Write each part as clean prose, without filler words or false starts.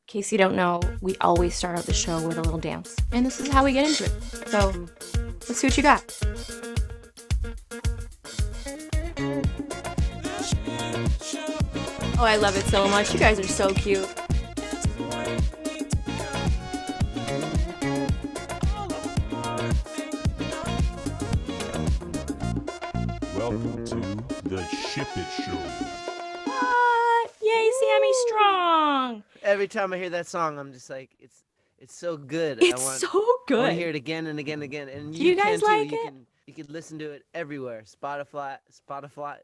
case you don't know, we always start out the show with a little dance. And this is how we get into it. So let's see what you got. Oh, I love it so much. You guys are so cute. Welcome to the Ship It Show. What? Yay, Sammy Strong! Every time I hear that song, I'm just like, it's so good. It's so good. I want to hear it again and again and again. And Do you guys can like too. it? You can listen to it everywhere. Spotify. Spotify?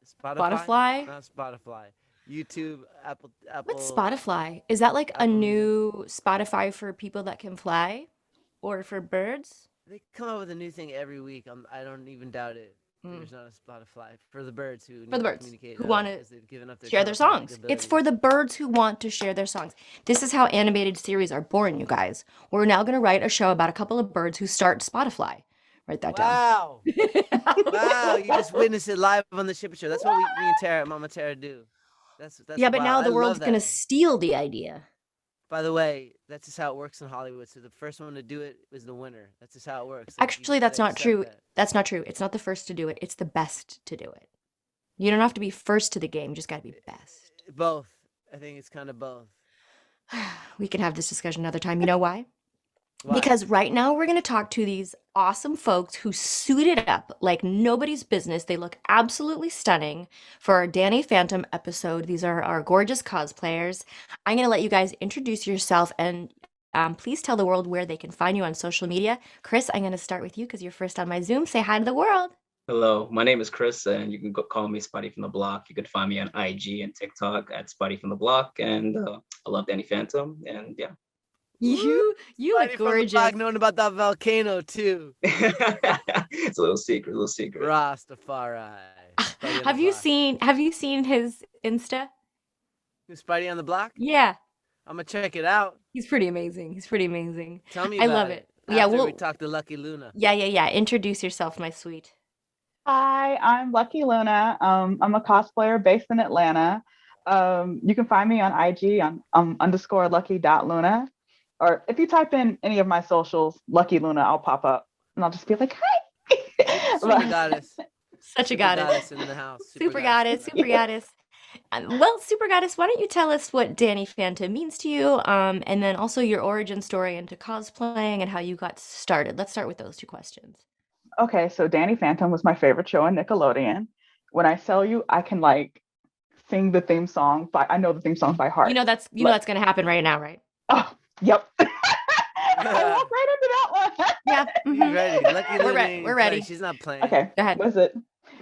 Not Spotify. YouTube, Apple. What's Spotify? Is that like a new Spotify for people that can fly? Or for birds? They come up with a new thing every week. I don't even doubt it. There's not a Spotify for the birds who communicate, who want to share their songs. songs. It's for the birds who want to share their songs. This is how animated series are born, you guys. We're now going to write a show about a couple of birds who start Spotify. Write that down. Wow. Wow, you just witnessed it live on the Ship It Show. That's what me and Tara, Mama Tara do. That's yeah, but wow. now the I world's love going to that. steal the idea. By the way, that's just how it works in Hollywood. So the first one to do it is the winner. That's just how it works. Like, Actually, that's not true. That's not true. It's not the first to do it. It's the best to do it. You don't have to be first to the game. You just got to be best. Both. I think it's kind of both. We can have this discussion another time. You know why? Why? Because right now we're going to talk to these awesome folks who suited up like nobody's business. They look absolutely stunning for our Danny Phantom episode. These are our gorgeous cosplayers. I'm going to let you guys introduce yourself and please tell the world where they can find you on social media. Chris, I'm going to start with you because you're first on my Zoom. Say hi to the world. Hello, my name is Chris, and you can call me Spidey from the Block. You can find me on IG and TikTok at Spidey from the Block, and I love Danny Phantom, and yeah. You look Spidey from the gorgeous. block, knowing about that volcano too. It's a little secret, Rastafari. Spidey on Have the you block. seen his Insta? Who's Spidey on the block? Yeah, I'm gonna check it out. he's pretty amazing. He's pretty amazing. Tell me I about love it. Yeah, After we'll we talk to Lucky Luna. yeah. Introduce yourself, my sweet. Hi, I'm Lucky Luna. I'm a cosplayer based in Atlanta. You can find me on IG on _lucky.luna. Or if you type in any of my socials, Lucky Luna, I'll pop up. And I'll just be like, hi. Super goddess. Such a goddess. in the house. Super goddess. Well, Super Goddess, why don't you tell us what Danny Phantom means to you, and then also your origin story into cosplaying and how you got started. Let's start with those two questions. Okay, so Danny Phantom was my favorite show on Nickelodeon. When I tell you, I can like sing the theme song, I know the theme song by heart. You know that's going to happen right now, right? Oh, yep. I walked right into that one. Yeah. She's ready. Lucky Luna We're ain't ready. playing. She's not playing. Okay, Go ahead. was it?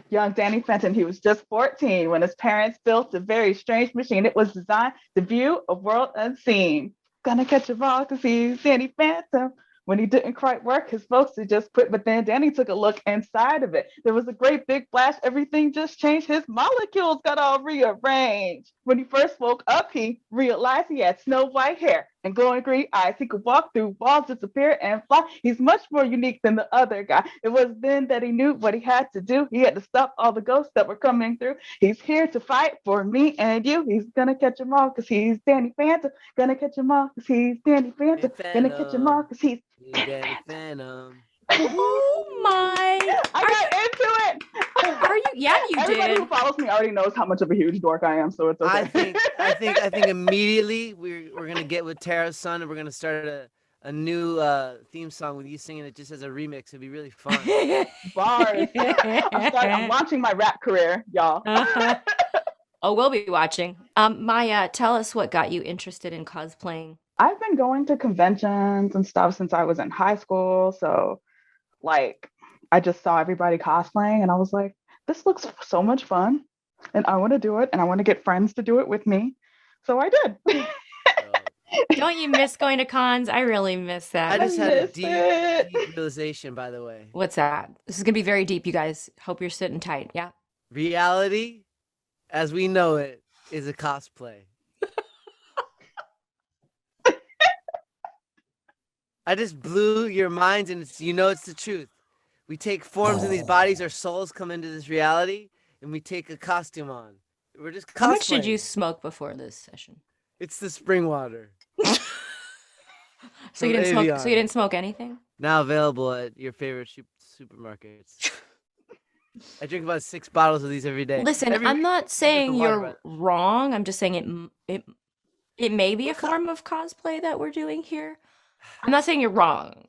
Young Danny Fenton, he was just 14 when his parents built a very strange machine. It was designed to view a world unseen. Gonna catch a ball to see Danny Phantom. When he didn't quite work, his folks had just quit, but then Danny took a look inside of it. There was a great big flash. Everything just changed. His molecules got all rearranged. When he first woke up, he realized he had snow white hair and glowing green eyes. He could walk through walls, disappear, and fly. He's much more unique than the other guy. It was then that he knew what he had to do. He had to stop all the ghosts that were coming through. He's here to fight for me and you. He's gonna catch them all because he's Danny Phantom. Gonna catch them all because he's Danny Phantom. Gonna catch them all because he's Danny Phantom. Oh my! I got into it. Are you? Yeah, you Everybody did. who follows me already knows how much of a huge dork I am, so it's okay. I think immediately we're gonna get with Tara's son and we're gonna start a new theme song with you singing it just as a remix. It'd be really fun. Bars. I'm launching my rap career, y'all. Oh, we'll be watching. Maya, tell us what got you interested in cosplaying. I've been going to conventions and stuff since I was in high school. So, like, I just saw everybody cosplaying and I was like, this looks so much fun. And I want to do it. And I want to get friends to do it with me. So I did. Don't you miss going to cons? I really miss that. I just had a missed deep it. realization, by the way. What's that? This is going to be very deep, you guys. Hope you're sitting tight. Yeah. Reality, as we know it, is a cosplay. I just blew your minds, and it's the truth. We take forms in these bodies, our souls come into this reality, and we take a costume on. We're just cosplaying. How much did you smoke before this session? It's the spring water. So you from didn't smoke. So you Avion. didn't smoke anything. Now available at your favorite supermarkets. I drink about 6 bottles of these every day. Listen, Every I'm week. not It's like the saying water you're brother. wrong. I'm just saying it may be a Well, form of cosplay that we're doing here. I'm not saying you're wrong.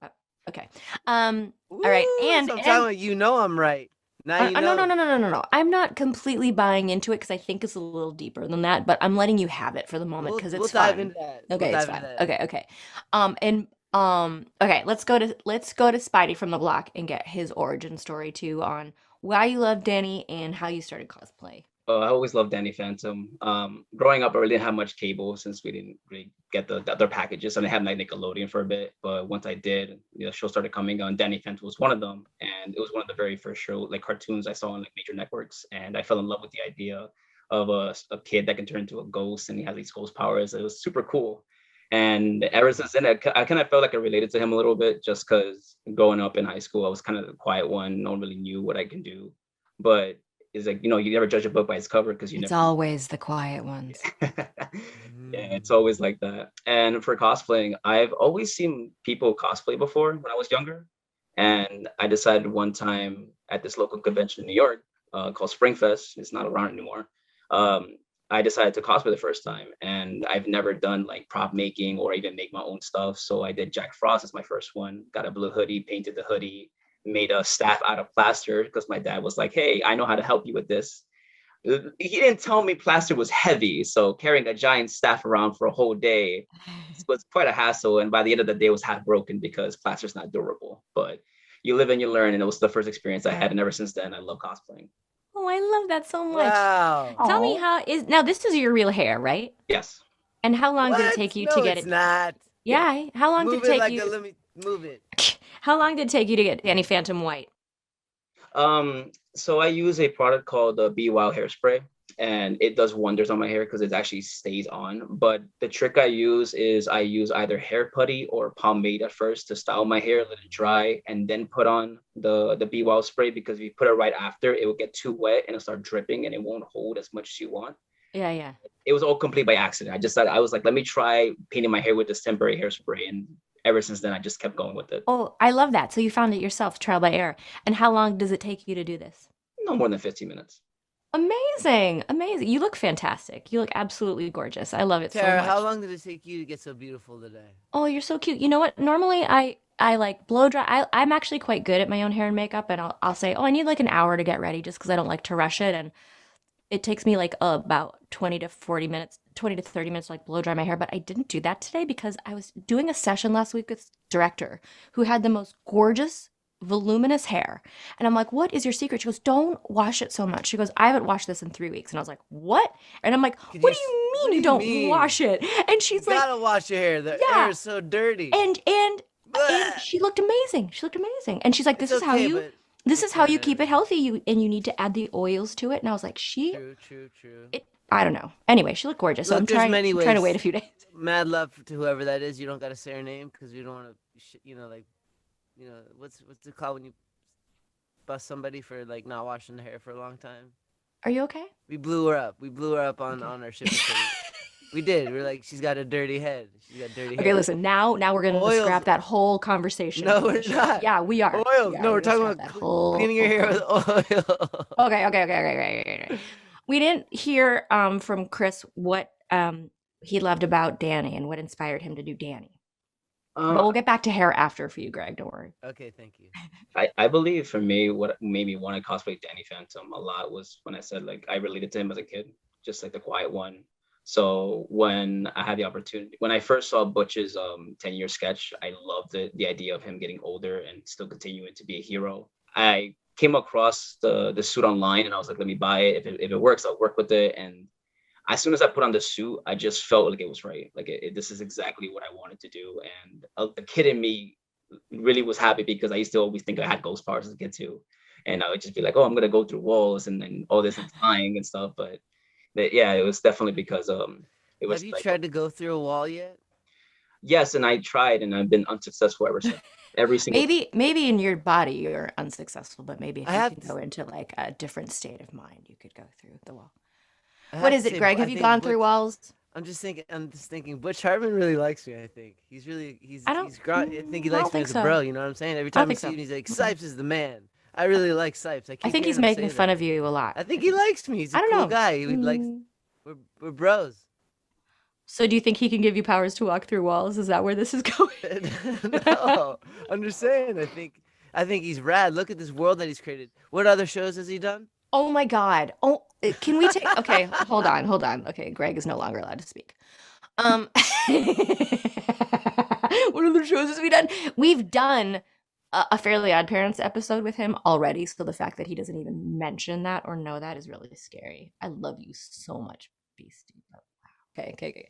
Uh, Okay. All right. Woo, so I'm talking about you know I'm right. Now you No, no, know. no, no, no, no, no. I'm not completely buying into it because I think it's a little deeper than that, but I'm letting you have it for the moment because We'll it's dive fun. into that. Okay, We'll it's dive into fun. that. Okay, okay. And okay, let's go to Spidey from the block and get his origin story too on why you love Danny and how you started cosplay. I always loved Danny Phantom. Growing up, I really didn't have much cable since we didn't really get the other packages. And I had like Nickelodeon for a bit, but once I did, shows started coming on. Danny Phantom was one of them, and it was one of the very first show like cartoons I saw on like major networks, and I fell in love with the idea of a kid that can turn into a ghost and he has these ghost powers. It was super cool. And ever since then, I kind of felt like I related to him a little bit just because growing up in high school, I was kind of the quiet one. No one really knew what I can do. But it's like, you never judge a book by its cover because you It's never. always the quiet ones. Yeah, it's always like that. And for cosplaying, I've always seen people cosplay before when I was younger. And I decided one time at this local convention in New York called Springfest, it's not around anymore. Um, I decided to cosplay the first time. And I've never done like prop making or even make my own stuff. So I did Jack Frost as my first one, got a blue hoodie, painted the hoodie, made a staff out of plaster because my dad was like, hey, I know how to help you with this. He didn't tell me plaster was heavy, so carrying a giant staff around for a whole day was quite a hassle. And by the end of the day, it was half broken because plaster's not durable. But you live and you learn, and it was the first experience I had. And ever since then, I love cosplaying. Oh, I love that so much. Wow. Tell me Aw. how is now this is your real hair, right? Yes. And how long did it What? take you No, to get it's it? not. Yeah, how long did Move it it take like you? let me move it. How long did it take you to get Danny Phantom white? So I use a product called the Be Wild hairspray, and it does wonders on my hair because it actually stays on. But the trick I use is I use either hair putty or pomade at first to style my hair, let it dry, and then put on the Be Wild spray because if you put it right after, it will get too wet and it'll start dripping and it won't hold as much as you want. Yeah, yeah. It was all complete by accident. I was like, let me try painting my hair with this temporary hairspray, and ever since then, I just kept going with it. Oh, I love that. So you found it yourself, trial by error. And how long does it take you to do this? No more than 15 minutes. Amazing, amazing. You look fantastic. You look absolutely gorgeous. I love it so Tara, much. how long did it take you to get so beautiful today? Oh, you're so cute. You know what? Normally I like blow dry. I'm actually quite good at my own hair and makeup, and I'll say, oh, I need like an hour to get ready just because I don't like to rush it, and it takes me like about 20 to 40 minutes, 20 to 30 minutes to like blow dry my hair. But I didn't do that today because I was doing a session last week with director who had the most gorgeous, voluminous hair. And I'm like, what is your secret? She goes, don't wash it so much. She goes, I haven't washed this in 3 weeks. And I was like, what? And I'm like, Could what you do s- you what mean do you you don't mean? wash it? And she's You like, gotta wash your hair. The Yeah. hair is so dirty. and Blech. she looked amazing. She looked amazing. And she's like, It's this is how okay, you but this is how you kinda- keep it healthy. You need to add the oils to it. And I was like, True. I don't know. Anyway, she looked gorgeous. So Look, I'm there's trying, many I'm trying to ways. wait a few days. Mad love to whoever that is. You don't gotta say her name because we don't want to, what's it called when you bust somebody for like not washing their hair for a long time? Are you okay? We blew her up. We blew her up on Okay. our shipping study. We did. We're like, she's got a dirty head. She's got dirty hair. Okay, listen. Now we're gonna Oils. scrap that whole conversation. No, from the we're show. not. Yeah, we are. Oils. Yeah, No, we're gonna talking scrap about that whole cleaning your hair with oil. Okay. We didn't hear from Chris what he loved about Danny and what inspired him to do Danny. But we'll get back to hair after for you, Greg. Don't worry. Okay, thank you. I believe for me, what made me want to cosplay Danny Phantom a lot was when I said like I related to him as a kid, just like the quiet one. So when I had the opportunity, when I first saw Butch's 10-year sketch, I loved the idea of him getting older and still continuing to be a hero. I came across the suit online and I was like, let me buy it. If it works, I'll work with it. And as soon as I put on the suit, I just felt like it was right. Like this is exactly what I wanted to do. And the kid in me really was happy because I used to always think I had ghost powers as a kid too. And I would just be like, oh, I'm gonna go through walls and all this and flying and stuff. But yeah, it was definitely because it was Have you like, tried to go through a wall yet? yes, and I tried and I've been unsuccessful ever since. Every single Maybe in your body you're unsuccessful, but maybe if I you have can to- go into like a different state of mind, you could go through the wall. I What have is to it, say, Greg? I Have you think gone through walls? I'm just thinking. Butch Hartman really likes me. I think he's really I don't. I think he I don't likes me think as a so. bro. You know what I'm saying? Every I don't time he think sees so. me, he's like, Mm-mm. "Sipes is the man." I really like Sipes. I I keep think hearing he's him say making fun that. of you a lot. I think he likes me. He's a I don't cool know. guy. He likes. We're bros. So do you think he can give you powers to walk through walls? Is that where this is going? No, I'm just saying. I think he's rad. Look at this world that he's created. What other shows has he done? Oh my God. Oh, can we take? Okay, hold on, hold on. Okay, Greg is no longer allowed to speak. What other shows has we done? We've done a Fairly Odd Parents episode with him already, so the fact that he doesn't even mention that or know that is really scary. I love you so much, Beastie. Okay, okay, okay.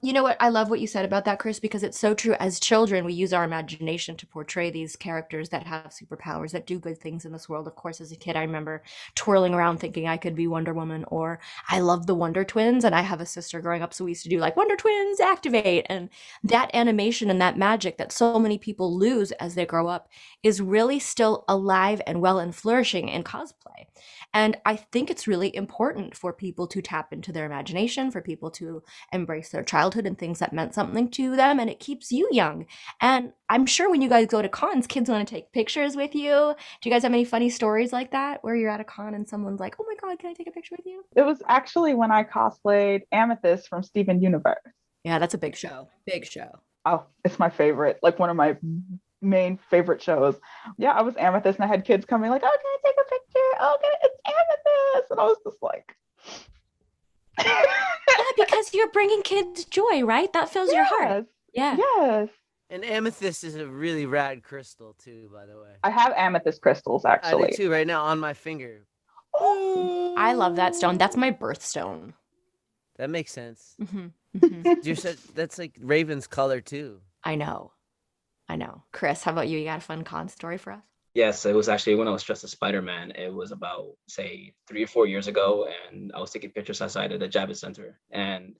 You know what? I love what you said about that, Chris, because it's so true. As children, we use our imagination to portray these characters that have superpowers, that do good things in this world. Of course, as a kid, I remember twirling around thinking I could be Wonder Woman, or I love the Wonder Twins, and I have a sister growing up, so we used to do like Wonder Twins activate, and that animation and that magic that so many people lose as they grow up is really still alive and well and flourishing in cosplay. And I think it's really important for people to tap into their imagination, for people to embrace their childhood and things that meant something to them, and it keeps you young. And I'm sure when you guys go to cons, kids want to take pictures with you. Do you guys have any funny stories like that where you're at a con and someone's like, "Oh my God, can I take a picture with you?" It was actually when I cosplayed Amethyst from Steven Universe. Yeah, that's a big show. Big show. Oh, it's my favorite, like one of my main favorite shows. Yeah, I was Amethyst and I had kids coming like, "Oh, can I take a picture? Oh, it's Amethyst." And I was just like, Yeah, because you're bringing kids joy, right? That fills your heart. yes, Yeah. yes. And amethyst is a really rad crystal too, by the way. I have amethyst crystals I actually. do too right now on my finger. I love that stone. That's my birthstone. That makes sense. Mm-hmm. That's like Raven's color too. I know. I know. Chris, how about you? You got a fun con story for us? Yes, it was actually when I was dressed as Spider-Man. It was about, say, 3 or 4 years ago, and I was taking pictures outside of the Javits Center. And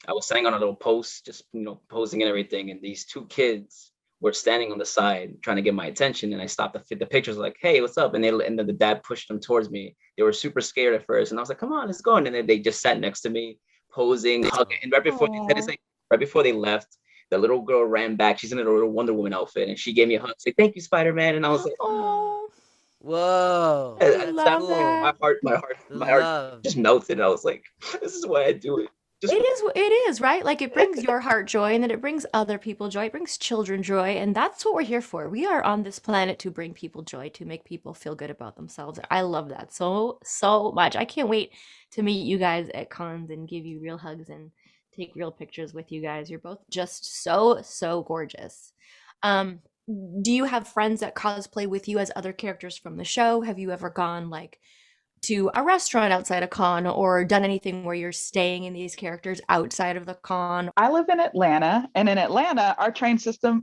I was standing on a little post, just, posing and everything. And these two kids were standing on the side trying to get my attention. And I stopped to fit the pictures, like, "Hey, what's up?" And then the dad pushed them towards me. They were super scared at first. And I was like, "Come on, let's go." And then they just sat next to me, posing, hugging. And right before they left, the little girl ran back. She's in a little Wonder Woman outfit, and she gave me a hug. Say, "Thank you, Spider-Man." And I was like, Oh, Whoa. I That's love cool. that. my The heart love. just melted. I was like, "This is why I do it." It is, right? Like it brings your heart joy and then it brings other people joy. It brings children joy. And that's what we're here for. We are on this planet to bring people joy, to make people feel good about themselves. I love that so, so much. I can't wait to meet you guys at cons and give you real hugs and take real pictures with you guys. You're both just so, so gorgeous. Um, do you have friends that cosplay with you as other characters from the show? Have you ever gone like to a restaurant outside a con or done anything where you're staying in these characters outside of the con? I live in Atlanta, and in Atlanta,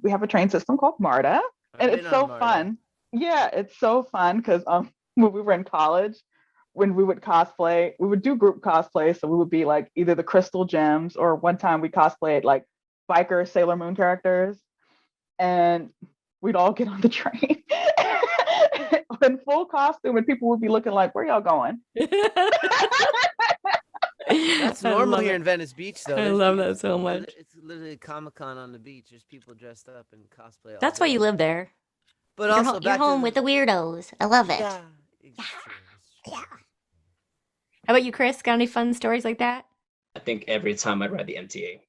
we have a train system called MARTA, and I've it's been so on Marta. fun. Yeah, it's so fun because when we were in college, when we would cosplay, we would do group cosplay. So we would be like either the Crystal Gems, or one time we cosplayed like biker Sailor Moon characters, and we'd all get on the train in full costume, and people would be looking like, "Where y'all going?" That's I normal love here it. in Venice Beach, though. I There's love people- that so much. It's literally Comic-Con on the beach. There's people dressed up in cosplay. all That's why day. you live there. But You're, also you're back home to with the weirdos. I love it. Yeah, it's true, it's true. How about you, Chris? Got any fun stories like that? I think every time I'd ride the MTA,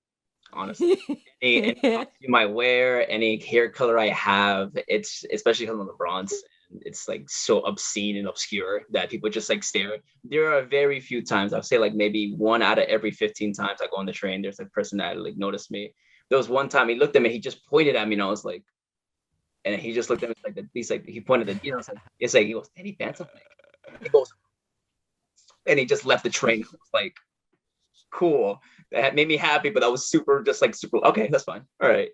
honestly. Any costume I wear, any hair color I have, it's especially because I'm the Bronx. It's like so obscene and obscure that people just like stare. There are very few times, I'll say like maybe 1 out of every 15 times I go on the train, there's a person that like noticed me. There was one time he looked at me, he just pointed at me, and I was like, and he just looked at me like he pointed at the, it's like he goes, "Any Phantom?" He goes, and he just left the train. It was like, cool. That made me happy, but I was super okay, that's fine. All right.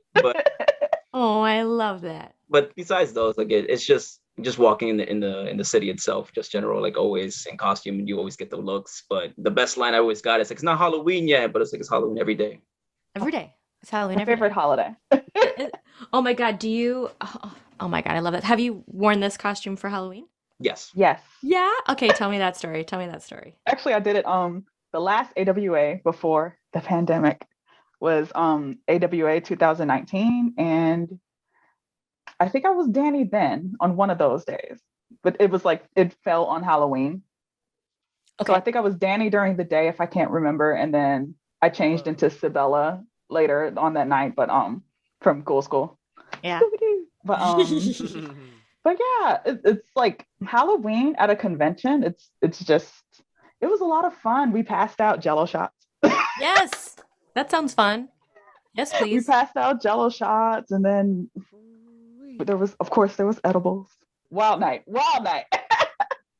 Oh, I love that. But besides those, like it's just walking in the city itself, just general, like always in costume, and you always get the looks. But the best line I always got is like, "It's not Halloween yet," but it's like it's Halloween every day. Every day. It's Halloween My every favorite day. holiday. Oh my God, do you? Oh my God, I love it. Have you worn this costume for Halloween? Yes. Yes. Yeah. Okay, tell me that story. Tell me that story. Actually, I did it the last AWA before the pandemic was AWA 2019, and I think I was Danny then on one of those days, but it was like it fell on Halloween. So I Okay. think I was Danny during the day, if I can't remember, and then I changed Whoa. into Sabella later on that night, but from Ghoul School. Yeah. Scooby-Doo. But yeah, it's like Halloween at a convention. It's just it was a lot of fun. We passed out Jello shots. Yes. That sounds fun. Yes, We please. passed out Jello shots, and then there was, of course, there was edibles. Wild night, wild night.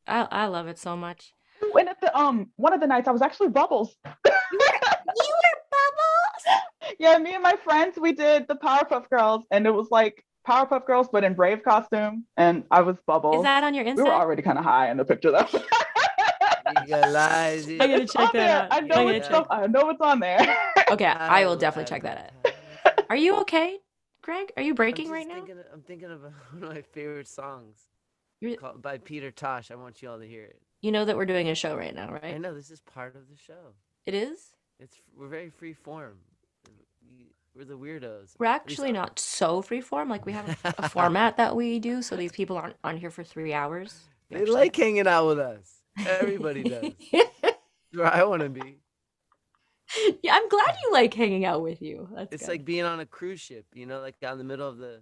I love it so much. And at the one of the nights I was actually Bubbles. You were Bubbles. Yeah, me and my friends, we did the Powerpuff Girls, and it was like Powerpuff Girls but in Brave costume, and I was Is Bubbles. that on your We were Insta? already kind of high in the picture though. You got lies. I gotta It's check on that there. out. I I know gotta it's check. I know it's on there. Okay, I will definitely check that out. Are you okay, Greg? Are you breaking right now? I'm thinking of one of my favorite songs You're- by Peter Tosh. I want you all to hear it. You know that we're doing a show right now, I right? know this is part of the show. It is? We're very free form. We're the weirdos. We're actually not so freeform. Like we have a format that we do, so these people aren't on here for 3 hours. We They actually- like hanging out with us. Everybody does. That's where I want to be. Yeah, I'm glad you like hanging out with you. That's It's good. like being on a cruise ship, like out in the middle of the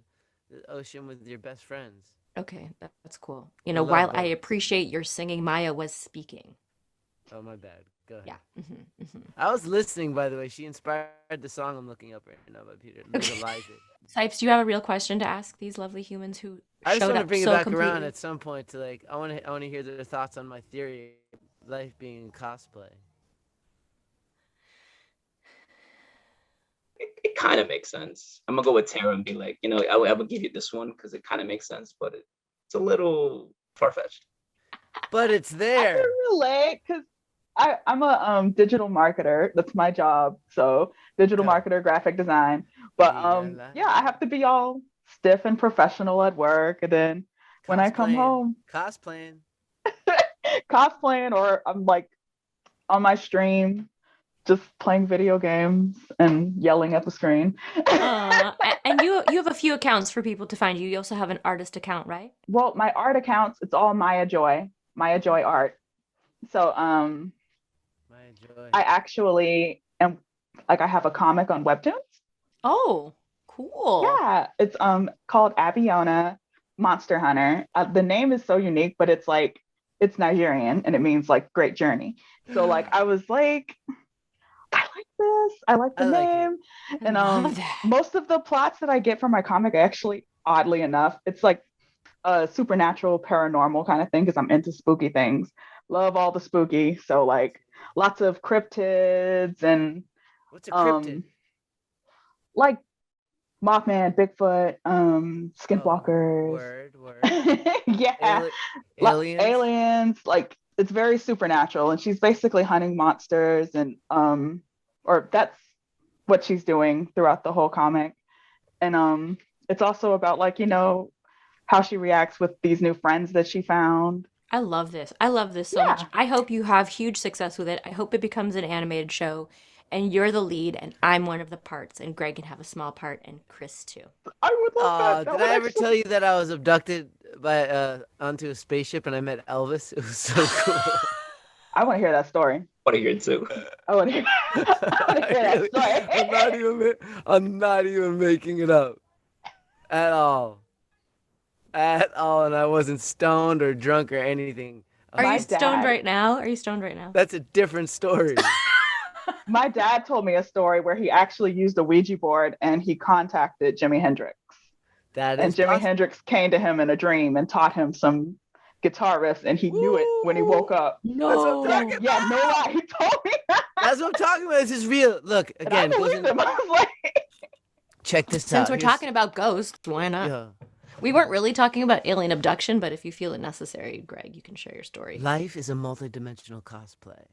ocean with your best friends. Okay, that's cool. You know, love while I boats. appreciate your singing, Maya was speaking. Oh, my bad. Go ahead. Yeah. I was listening, by the way. She inspired the song I'm looking up right now by Peter. Legalize It. Sipes, do you have a real question to ask these lovely humans who I just showed want to up bring so it back completely? around at some point to I want to hear their thoughts on my theory of life being cosplay. It kind of makes sense. I'm gonna go with Tara and be like, I would give you this one because it kind of makes sense, but it's a little far fetched. But it's I there. can relate because I'm a digital marketer. That's my job. So digital Go. marketer, graphic design. But yeah, I have to be all stiff and professional at work, and then when I come Cosplaying. home, Cosplaying. cosplaying, or I'm like on my stream, just playing video games and yelling at the screen. And you have a few accounts for people to find you. You also have an artist account, right? Well, my art accounts, it's all Maya Joy art. So My joy. I actually am like I have a comic on Webtoons. Oh, cool. Yeah, it's called Abiona Monster Hunter. The name is so unique, but it's Nigerian and it means like great journey. So like I was like, I like this. I like the I like it. name. I And love that. most of the plots that I get from my comic actually, oddly enough, it's like a supernatural paranormal kind of thing because I'm into spooky things. Love all the spooky. So like lots of cryptids and What's a cryptid? like Mothman, Bigfoot, Skinwalkers. Word. Yeah. Aliens. Aliens. Like it's very supernatural. And she's basically hunting monsters and or that's what she's doing throughout the whole comic. And it's also about like, how she reacts with these new friends that she found. I love this. I love this so much. Yeah. I hope you have huge success with it. I hope it becomes an animated show and you're the lead and I'm one of the parts and Greg can have a small part and Chris too. I would love that. Did I ever tell you that I was abducted by onto a spaceship and I met Elvis? It was so cool. I want to hear that story. What I hear too. I want to hear that story. I'm not even making it up at all. And I wasn't stoned or drunk or anything. Are My you stoned dad- right now? Are you stoned right now? That's a different story. My dad told me a story where he actually used a Ouija board and he contacted Jimi Hendrix. That And is Jimi possible. Hendrix came to him in a dream and taught him some guitar riffs, and he knew it when he woke up. No. That's what I'm talking Yeah, no lie. He told me that. That's what I'm talking about. This is real. Look, And I again, goes believed in- him. I was like, check this out. Since we're Here's- talking about ghosts, why not? Yeah. We weren't really talking about alien abduction, but if you feel it necessary, Greg, you can share your story. Life is a multidimensional cosplay.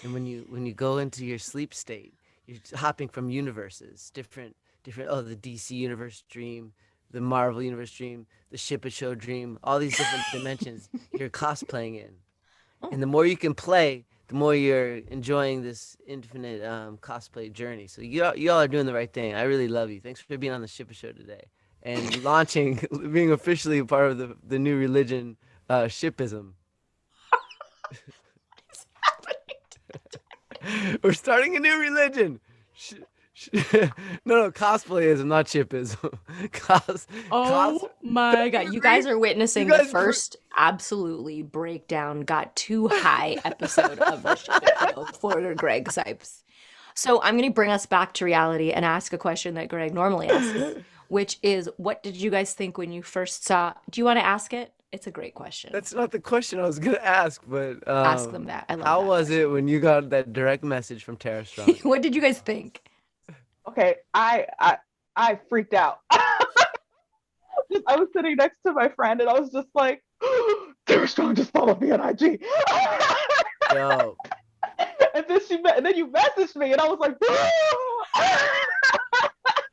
And when you go into your sleep state, you're hopping from universes, different the DC universe dream, the Marvel universe dream, the Ship It Show dream, all these different dimensions you're cosplaying in. And the more you can play, the more you're enjoying this infinite cosplay journey. So y'all are doing the right thing. I really love you. Thanks for being on the Shipper Show today and launching, being officially a part of the new religion, Shipism. We're starting a new religion. No, cosplayism, not chipism. Oh my God. You guys are witnessing You the guys- first absolutely breakdown, got too high episode of the show for Greg Sipes. So I'm going to bring us back to reality and ask a question that Greg normally asks, which is, what did you guys think when you first saw? Do you want to ask it? It's a great question. That's not the question I was gonna ask, but Ask them that. I love how that was it when you got that direct message from Tara Strong? What did you guys think? Okay, I freaked out. I was sitting next to my friend and I was just like, Tara Strong just followed me on IG. Yo, And then you messaged me and I was like,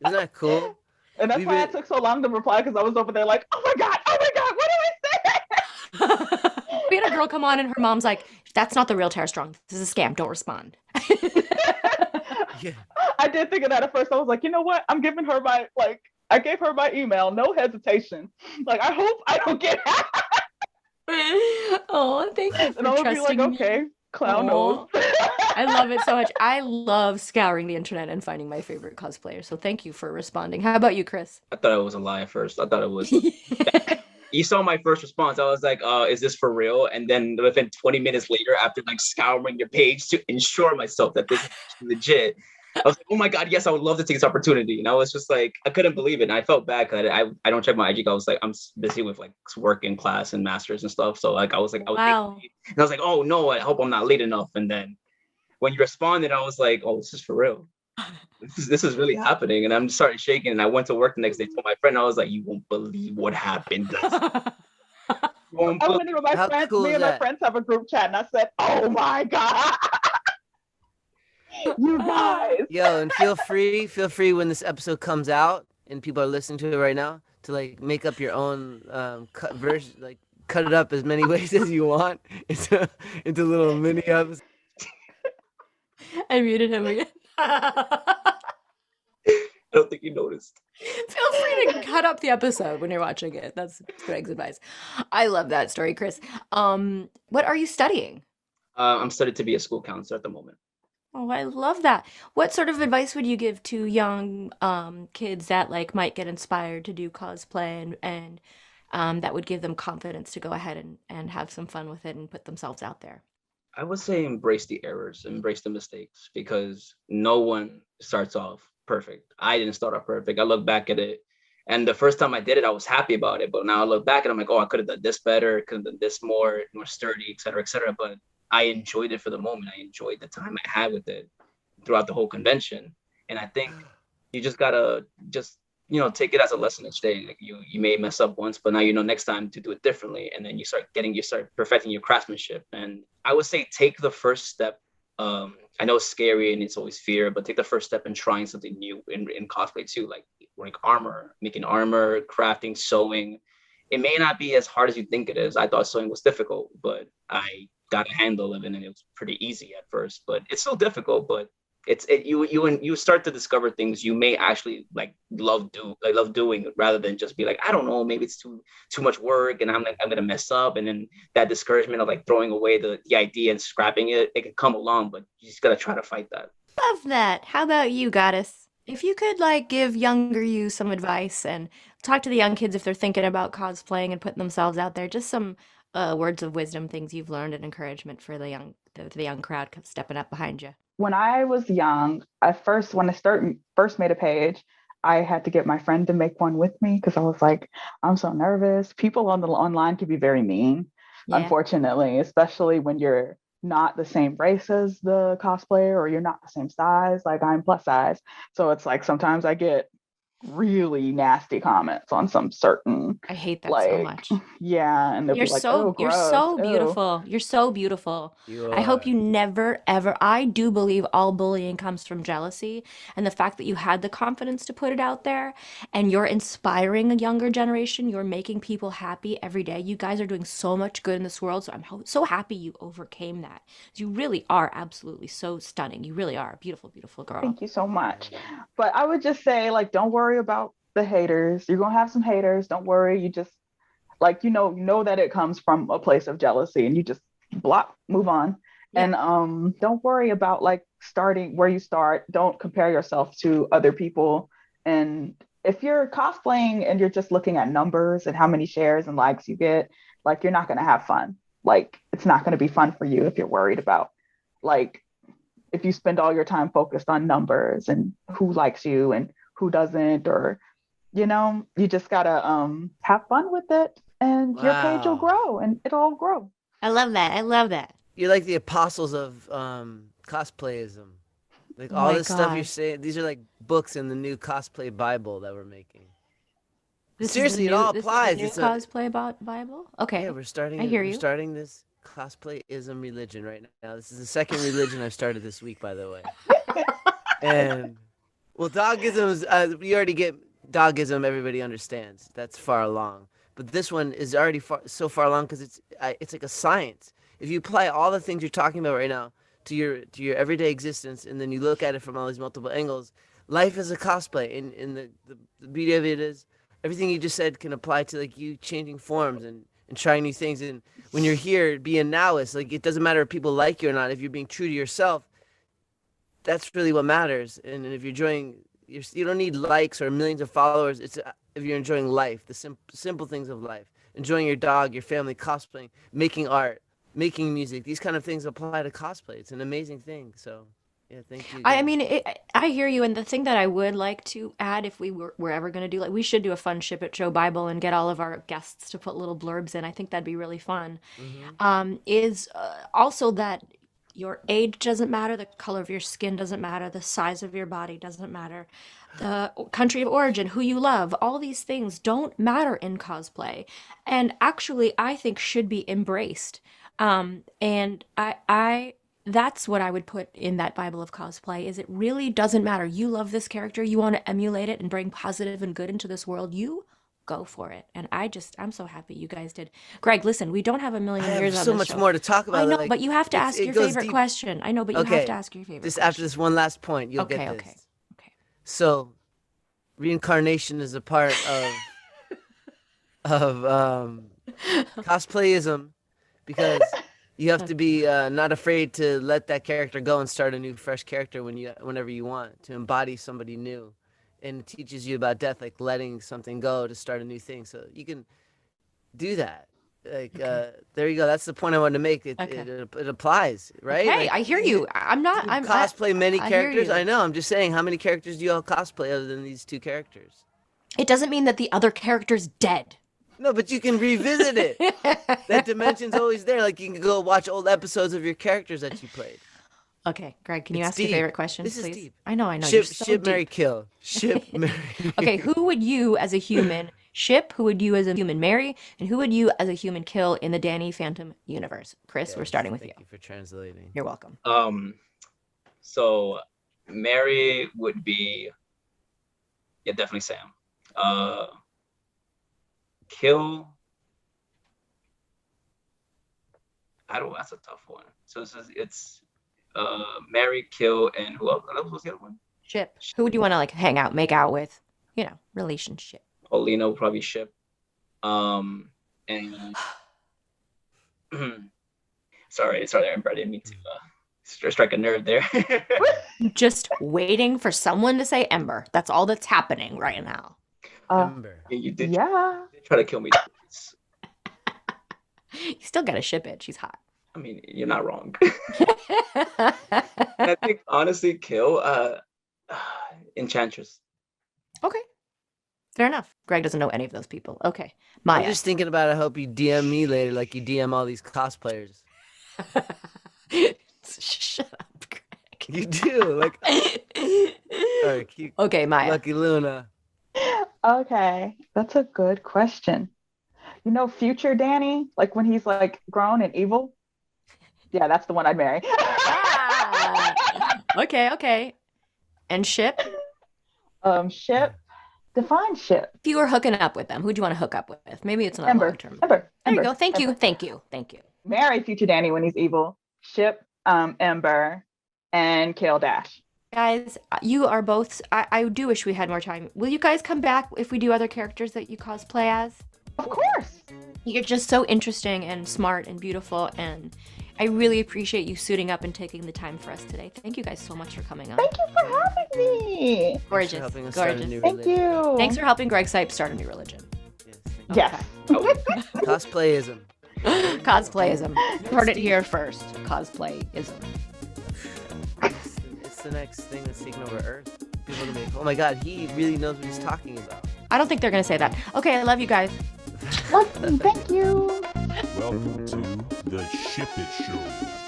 isn't that cool? and that's We've why I been- took so long to reply, because I was over there like, oh my God, what do I say? We had a girl come on and her mom's like, that's not the real Tara Strong. This is a scam. Don't respond. Yeah. I did think of that at first. I was like, you know what? I'm giving her I gave her my email, no hesitation. Like, I hope I don't get hacked. Oh, thank you for And I'm gonna be like, trusting me. okay, clown Aw. knows. I love it so much. I love scouring the internet and finding my favorite cosplayers. So thank you for responding. How about you, Chris? I thought it was a lie at first. I thought it was. You saw my first response. I was like, is this for real? And then within 20 minutes later, after like scouring your page to ensure myself that this is legit, I was like, oh my God, yes, I would love to take this opportunity. And I was just like, I couldn't believe it. And I felt bad because I don't check my IG. I was like, I'm busy with like work and class and masters and stuff. So like, I was Wow. thinking, and I was like, oh no, I hope I'm not late enough. And then when you responded, I was like, oh, this is for real. This is really happening. And I'm started shaking. And I went to work the next day, told my friend, I was like, you won't believe what happened. You won't I believe- went in with my How friends. cool Me is and my that? friends have a group chat, and I said, "Oh my God, you guys!" Yo, and feel free when this episode comes out and people are listening to it right now to like make up your own cut version, like cut it up as many ways as you want into little mini episodes. I muted him again. I don't think you noticed. Feel free to cut up the episode when you're watching it. That's Greg's advice. I love that story, Chris. What are you studying? I'm studying to be a school counselor at the moment. Oh, I love that. What sort of advice would you give to young kids that like might get inspired to do cosplay and that would give them confidence to go ahead and have some fun with it and put themselves out there? I would say embrace the errors, embrace the mistakes, because no one starts off perfect. I didn't start off perfect. I look back at it, and the first time I did it, I was happy about it. But now I look back and I'm like, oh, I could have done this better, could have done this more sturdy, et cetera, et cetera. But I enjoyed it for the moment. I enjoyed the time I had with it throughout the whole convention. And I think you just gotta take it as a lesson each day. Like you may mess up once, but now you know next time to do it differently. And then you start perfecting your craftsmanship. And I would say take the first step. I know it's scary and it's always fear, but take the first step in trying something new in cosplay too, like armor, making armor, crafting, sewing. It may not be as hard as you think it is. I thought sewing was difficult, but I got a handle of it and it was pretty easy at first. But it's still difficult, but you start to discover things you may actually love doing, rather than just be like, I don't know, maybe it's too much work and I'm gonna mess up, and then that discouragement of like throwing away the idea and scrapping it can come along, but you just gotta try to fight that. Love that. How about you, Goddess? If you could like give younger you some advice and talk to the young kids if they're thinking about cosplaying and putting themselves out there, just some words of wisdom, things you've learned, and encouragement for the young crowd stepping up behind you. When I was young, when I first made a page, I had to get my friend to make one with me because I was like, I'm so nervous. People online can be very mean, Yeah. unfortunately, especially when you're not the same race as the cosplayer or you're not the same size. Like, I'm plus size. So it's like sometimes I get really nasty comments on some certain, I hate that so like, much. yeah, and they'll be like, oh, You're gross, so oh. beautiful. You're so beautiful. You I hope are. you never ever, I do believe all bullying comes from jealousy, and the fact that you had the confidence to put it out there and you're inspiring a younger generation, you're making people happy every day. You guys are doing so much good in this world, so so happy you overcame that. You really are absolutely so stunning. You really are a beautiful, beautiful girl. Thank you so much. But I would just say, like, don't worry about the haters. You're gonna have some haters. Don't worry. You just, like, you know that it comes from a place of jealousy, and you just block, move on. Yeah. And don't worry about, like, starting where you start. Don't compare yourself to other people. And if you're cosplaying and you're just looking at numbers and how many shares and likes you get, like, you're not gonna have fun. Like, it's not gonna be fun for you if you're worried about, like, if you spend all your time focused on numbers and who likes you and who doesn't, or, you just gotta have fun with it, and your page will Wow. grow and it'll all grow. I love that. I love that. You're like the apostles of cosplayism. Like Oh all my this stuff you're God. saying, these are like books in the new cosplay Bible that we're making. This is the Seriously, it new all this is the applies. new It's a cosplay Bible? yeah, Okay. we're I starting hear we're you. starting this cosplayism religion right now. This is the second religion I've started this week, by the way. And well, dogism you already get dogism. Everybody understands that's far along, but this one is already so far along because it's like a science. If you apply all the things you're talking about right now to your everyday existence, and then you look at it from all these multiple angles, life is a cosplay. And the beauty of it is everything you just said can apply to like you changing forms and trying new things. And when you're here, being nowist, like it doesn't matter if people like you or not. If you're being true to yourself, that's really what matters. And if you're enjoying, you don't need likes or millions of followers. It's if you're enjoying life, the simple things of life, enjoying your dog, your family, cosplaying, making art, making music. These kind of things apply to cosplay. It's an amazing thing. So, yeah, thank you I again. mean, I hear you. And the thing that I would like to add, if were ever going to do, like, we should do a fun Ship It Show Bible and get all of our guests to put little blurbs in. I think that'd be really fun. Hmm. Is also that your age doesn't matter, the color of your skin doesn't matter, the size of your body doesn't matter, the country of origin, who you love, all these things don't matter in cosplay, and actually, I think should be embraced. And that's what I would put in that Bible of cosplay is it really doesn't matter. You love this character, you want to emulate it and bring positive and good into this world. You go for it. And I'm so happy you guys did. Greg, listen, we don't have a I million have years on so this much show. more to talk I about. know, Like but you have to ask it your goes favorite deep. question. I know, but you have to Okay, ask your favorite just after question. this one last point, you'll Okay, get okay, this. okay. So, reincarnation is a part of cosplayism because you have to be not afraid to let that character go and start a new, fresh character whenever you want to embody somebody new, and it teaches you about death, like letting something go to start a new thing. So you can do that. Like Okay. there you go. That's the point I wanted to make. Okay. It applies, right? Okay, Like I hear you. I'm do not you I'm cosplay many I hear characters? I you. know. I'm just saying, how many characters do you all cosplay other than these two characters? It doesn't mean that the other character's dead. No, but you can revisit it. That dimension's always there. Like you can go watch old episodes of your characters that you played. Okay, Greg, can you It's ask your deep. favorite question, This is please? deep. I know, you're so Ship, marry, deep. kill. Ship, marry. Okay, who would you as a human ship? Who would you as a human marry? And who would you as a human kill in the Danny Phantom universe? Chris, we're Yes, starting with you. thank you for translating. You're welcome. So Mary would be, yeah, definitely Sam. Uh, Kill, I don't. That's a tough one. So it's Mary, Kill, and who else? What was the other one? Ship. Who would you want to like hang out, make out with? Relationship. Olina would probably ship. And sorry, Amber, I didn't mean to strike a nerve there. Just waiting for someone to say Ember. That's all that's happening right now. Ember. You did Yeah. try to kill me. You still gotta ship it. She's hot. I mean, you're not wrong. And I think honestly, Kill, Enchantress. Okay. Fair enough. Greg doesn't know any of those people. Okay. I'm Maya. just thinking about. I hope you DM me later, like you DM all these cosplayers. Shut up, Greg. You do, like. All right, keep, Okay, Maya. Lucky Luna. Okay, that's a good question. You know, future Danny, like when he's like grown and evil. Yeah, that's the one I'd marry. Ah, okay, okay. And ship? Ship, define ship. If you were hooking up with them, who'd you want to hook up with? Maybe it's not long Ember, term. Ember, There you Ember, go. Thank you. Ember. Thank you. Thank you. Marry future Danny when he's evil. Ship, Ember, and Kale Dash. Guys, you are both. I do wish we had more time. Will you guys come back if we do other characters that you cosplay as? Of course. You're just so interesting and smart and beautiful, and I really appreciate you suiting up and taking the time for us today. Thank you guys so much for coming on. Thank you for having me. Thanks for Gorgeous. helping us start a Gorgeous. new Thank religion. you. Thanks for helping Greg Sipes start a new religion. Yes, thank Yes. you. Cosplayism. Cosplayism. You heard it here first. Cosplayism. It's the next thing that's taking over Earth. People are gonna be like, oh my god, he really knows what he's talking about. I don't think they're going to say that. Okay, I love you guys. Thank you. Welcome to the Ship It Show.